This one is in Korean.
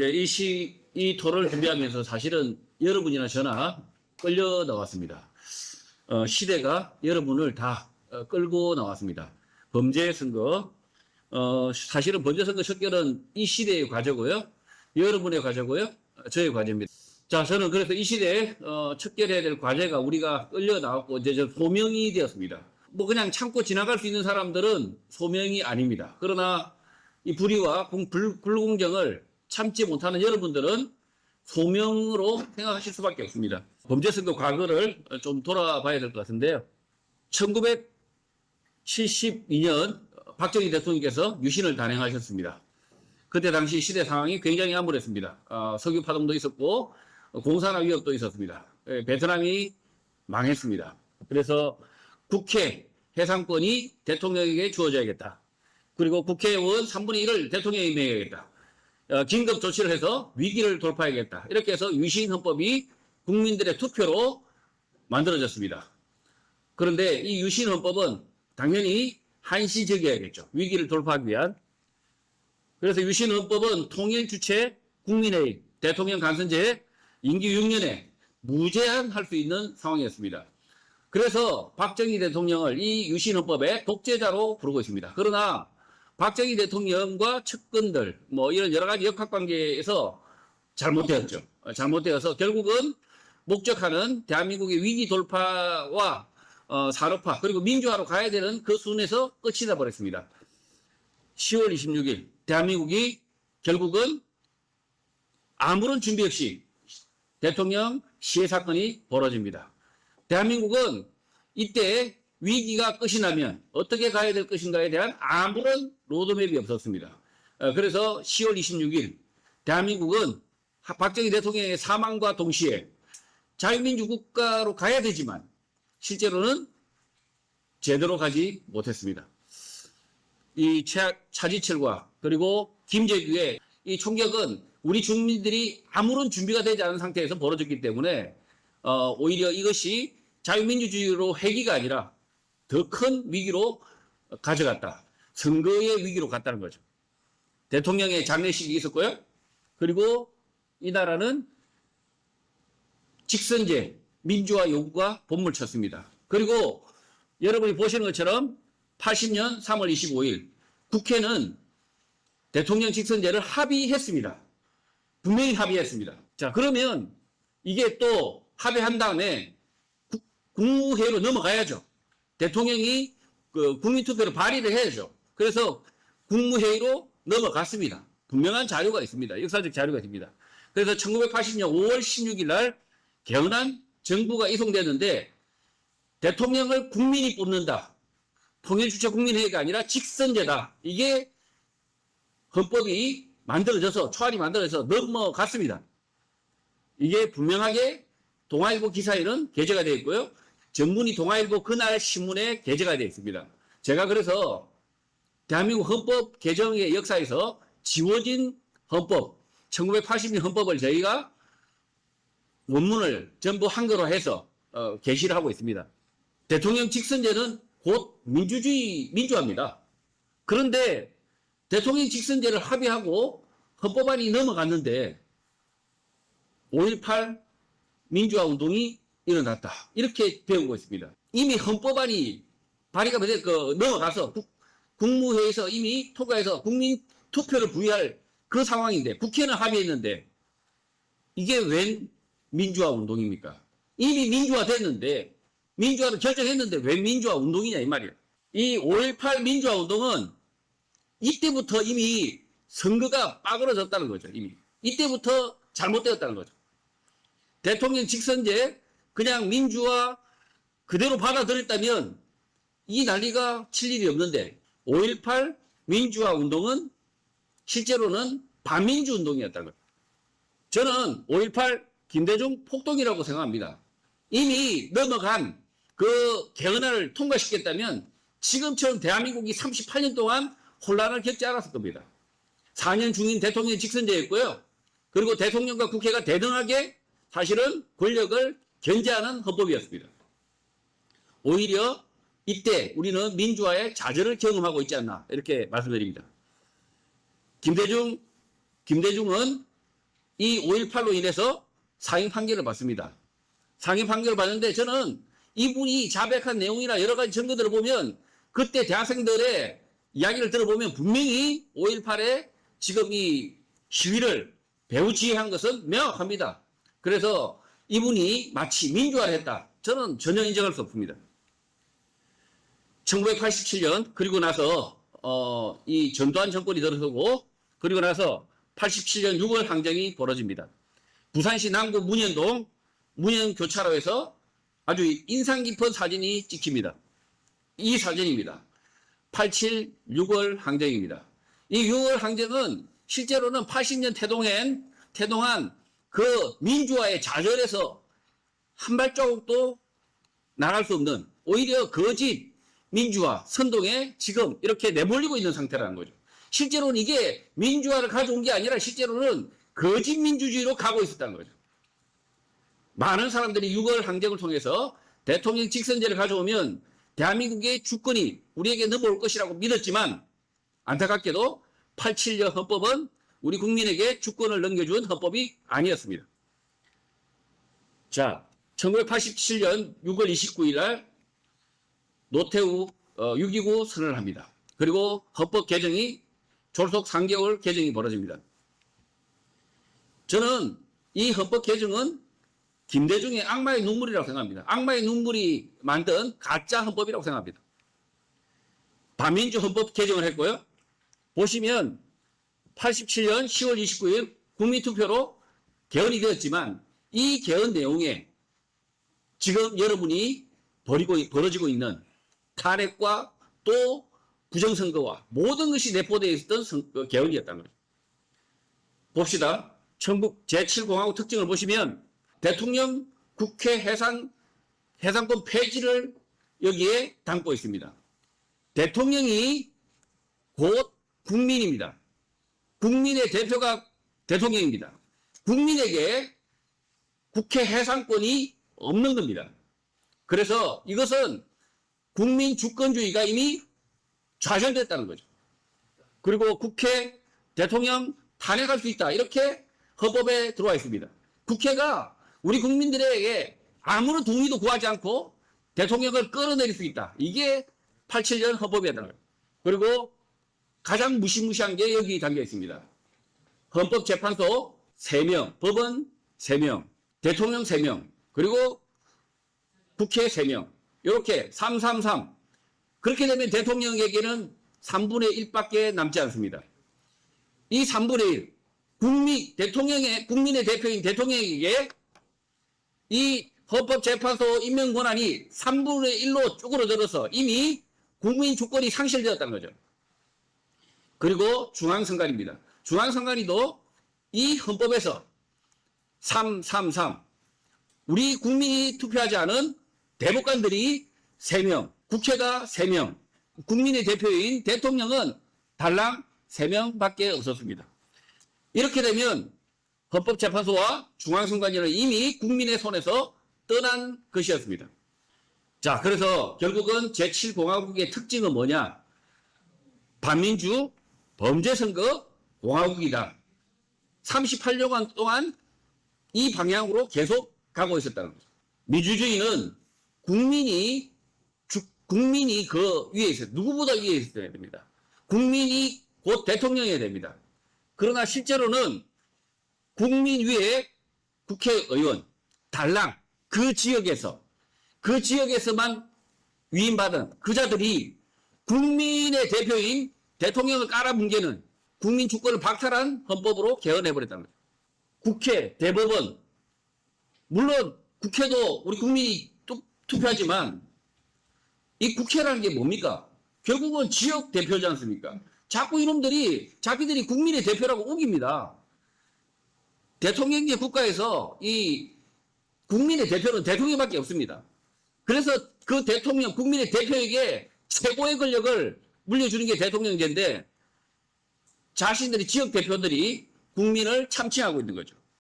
이 토론을 준비하면서 사실은 여러분이나 저나 끌려 나왔습니다. 시대가 여러분을 다 끌고 나왔습니다. 범죄 선거, 사실은 범죄 선거 척결은 이 시대의 과제고요. 여러분의 과제고요. 저의 과제입니다. 자, 저는 그래서 이 시대에 척결해야 될 과제가 우리가 끌려 나왔고 이제 소명이 되었습니다. 뭐 그냥 참고 지나갈 수 있는 사람들은 소명이 아닙니다. 그러나 이 불의와 불공정을 참지 못하는 여러분들은 소명으로 생각하실 수밖에 없습니다. 범죄 선거 과거를 좀 돌아봐야 될 것 같은데요. 1972년 박정희 대통령께서 유신을 단행하셨습니다. 그때 당시 시대 상황이 굉장히 암울했습니다. 석유 파동도 있었고 공산화 위협도 있었습니다. 베트남이 망했습니다. 그래서 국회 해상권이 대통령에게 주어져야겠다. 그리고 국회의원 3분의 1을 대통령이 임명해야겠다. 긴급 조치를 해서 위기를 돌파해야겠다. 이렇게 해서 유신헌법이 국민들의 투표로 만들어졌습니다. 그런데 이 유신헌법은 당연히 한시적이어야겠죠. 위기를 돌파하기 위한. 그래서 유신헌법은 통일주체 국민의힘 대통령 간선제 임기 6년에 무제한할 수 있는 상황이었습니다. 그래서 박정희 대통령을 이 유신헌법의 독재자로 부르고 있습니다. 그러나 박정희 대통령과 측근들 뭐 이런 여러 가지 역학관계에서 잘못되었죠. 잘못되어서 결국은 목적하는 대한민국의 위기 돌파와 산업화 그리고 민주화로 가야 되는 그 순에서 끝이 나버렸습니다. 10월 26일 대한민국이 결국은 아무런 준비 없이 대통령 시해 사건이 벌어집니다. 대한민국은 이때 위기가 끝이 나면 어떻게 가야 될 것인가에 대한 아무런 로드맵이 없었습니다. 그래서 10월 26일 대한민국은 박정희 대통령의 사망과 동시에 자유민주 국가로 가야 되지만 실제로는 제대로 가지 못했습니다. 이 차지철과 그리고 김재규의 이 총격은 우리 국민들이 아무런 준비가 되지 않은 상태에서 벌어졌기 때문에 오히려 이것이 자유민주주의로 회귀가 아니라 더 큰 위기로 가져갔다. 선거의 위기로 갔다는 거죠. 대통령의 장례식이 있었고요. 그리고 이 나라는 직선제, 민주화 요구가 본물쳤습니다. 그리고 여러분이 보시는 것처럼 80년 3월 25일 국회는 대통령 직선제를 합의했습니다. 분명히 합의했습니다. 자, 그러면 이게 또 합의한 다음에 국무회의로 넘어가야죠. 대통령이 그 국민투표로 발의를 해야죠. 그래서 국무회의로 넘어갔습니다. 분명한 자료가 있습니다. 역사적 자료가 있습니다. 그래서 1980년 5월 16일 날 개헌안 정부가 이송됐는데 대통령을 국민이 뽑는다. 통일주체 국민회의가 아니라 직선제다. 이게 헌법이 만들어져서 초안이 만들어져서 넘어갔습니다. 이게 분명하게 동아일보 기사에는 게재가 되어 있고요. 전문이 동아일보 그날 신문에 게재가 되어 있습니다. 제가 그래서 대한민국 헌법 개정의 역사에서 지워진 헌법, 1980년 헌법을 저희가 원문을 전부 한글화해서 게시를 하고 있습니다. 대통령 직선제는 곧 민주화입니다. 그런데 대통령 직선제를 합의하고 헌법안이 넘어갔는데 5.18 민주화 운동이 일어났다. 이렇게 배우고 있습니다. 이미 헌법안이 발의가 넘어가서 국무회의에서 이미 통과해서 국민 투표를 부여할 그 상황인데 국회는 합의했는데 이게 웬 민주화 운동입니까? 이미 민주화 됐는데 민주화를 결정했는데 웬 민주화 운동이냐 이 말이에요. 이 5.18 민주화 운동은 이때부터 이미 선거가 빠그러졌다는 거죠. 이미 이때부터 잘못되었다는 거죠. 대통령 직선제 그냥 민주화 그대로 받아들였다면 이 난리가 칠 일이 없는데 5.18 민주화 운동은 실제로는 반민주 운동이었다는 거예요. 저는 5.18 김대중 폭동이라고 생각합니다. 이미 넘어간 그 개헌안을 통과시켰다면 지금처럼 대한민국이 38년 동안 혼란을 겪지 않았을 겁니다. 4년 중인 대통령 직선제였고요. 그리고 대통령과 국회가 대등하게 사실은 권력을 견제하는 헌법이었습니다. 오히려 이때 우리는 민주화의 좌절을 경험하고 있지 않나 이렇게 말씀드립니다. 김대중은 이 5.18로 인해서 사형 판결을 받습니다. 사형 판결을 받는데 저는 이분이 자백한 내용이나 여러 가지 증거들을 보면 그때 대학생들의 이야기를 들어보면 분명히 5.18에 지금 이 시위를 배후지휘한 것은 명확합니다. 그래서 이분이 마치 민주화를 했다. 저는 전혀 인정할 수 없습니다. 1987년 그리고 나서 이 전두환 정권이 들어서고 그리고 나서 87년 6월 항쟁이 벌어집니다. 부산시 남구 문현동 문현교차로에서 아주 인상 깊은 사진이 찍힙니다. 이 사진입니다. 87 6월 항쟁입니다. 이 6월 항쟁은 실제로는 80년 태동한 그 민주화의 좌절에서 한 발자국도 나갈 수 없는 오히려 거짓 민주화 선동에 지금 이렇게 내몰리고 있는 상태라는 거죠. 실제로는 이게 민주화를 가져온 게 아니라 실제로는 거짓 민주주의로 가고 있었다는 거죠. 많은 사람들이 6월 항쟁을 통해서 대통령 직선제를 가져오면 대한민국의 주권이 우리에게 넘어올 것이라고 믿었지만 안타깝게도 87년 헌법은 우리 국민에게 주권을 넘겨준 헌법이 아니었습니다. 자, 1987년 6월 29일 날 노태우 6.29 선언을 합니다. 그리고 헌법 개정이 졸속 3개월 개정이 벌어집니다. 저는 이 헌법 개정은 김대중의 악마의 눈물이라고 생각합니다. 악마의 눈물이 만든 가짜 헌법이라고 생각합니다. 반민주 헌법 개정을 했고요. 보시면 87년 10월 29일 국민투표로 개헌이 되었지만 이 개헌 내용에 지금 여러분이 벌어지고 있는 탄핵과 또 부정선거와 모든 것이 내포되어 있었던 개헌이었다는 거죠. 봅시다. 전국 제7공화국 특징을 보시면 대통령 국회 해상권 폐지를 여기에 담고 있습니다. 대통령이 곧 국민입니다. 국민의 대표가 대통령입니다. 국민에게 국회 해상권이 없는 겁니다. 그래서 이것은 국민 주권주의가 이미 좌절됐다는 거죠. 그리고 국회 대통령 탄핵할 수 있다. 이렇게 헌법에 들어와 있습니다. 국회가 우리 국민들에게 아무런 동의도 구하지 않고 대통령을 끌어내릴 수 있다. 이게 87년 헌법이었다는 거예요. 그리고 가장 무시무시한 게 여기 담겨 있습니다. 헌법재판소 3명, 법원 3명, 대통령 3명, 그리고 국회 3명. 이렇게 333. 그렇게 되면 대통령에게는 3분의 1밖에 남지 않습니다. 이 3분의 1. 국민의 대표인 대통령에게 이 헌법재판소 임명 권한이 3분의 1로 쭈그러들어서 이미 국민 주권이 상실되었다는 거죠. 그리고 중앙선관위입니다. 중앙선관위도 이 헌법에서 333 우리 국민이 투표하지 않은 대법관들이 3명, 국회가 3명, 국민의 대표인 대통령은 달랑 3명밖에 없었습니다. 이렇게 되면 헌법재판소와 중앙선관위는 이미 국민의 손에서 떠난 것이었습니다. 자, 그래서 결국은 제7공화국의 특징은 뭐냐? 반민주, 범죄선거, 공화국이다. 38년간 동안 이 방향으로 계속 가고 있었다는 거죠. 민주주의는 국민이 그 위에 있어요. 누구보다 위에 있어야 됩니다. 국민이 곧 대통령이어야 됩니다. 그러나 실제로는 국민 위에 국회의원, 달랑, 그 지역에서만 위임받은 그자들이 국민의 대표인 대통령을 깔아뭉개는 국민 주권을 박탈한 헌법으로 개헌해버렸다는 거예요. 국회, 대법원, 물론 국회도 우리 국민이 투표하지만 이 국회라는 게 뭡니까? 결국은 지역 대표지 않습니까? 자꾸 이놈들이 자기들이 국민의 대표라고 우깁니다. 대통령제 국가에서 이 국민의 대표는 대통령밖에 없습니다. 그래서 그 대통령, 국민의 대표에게 최고의 권력을 물려주는 게 대통령제인데 자신들이 지역 대표들이 국민을 참칭하고 있는 거죠.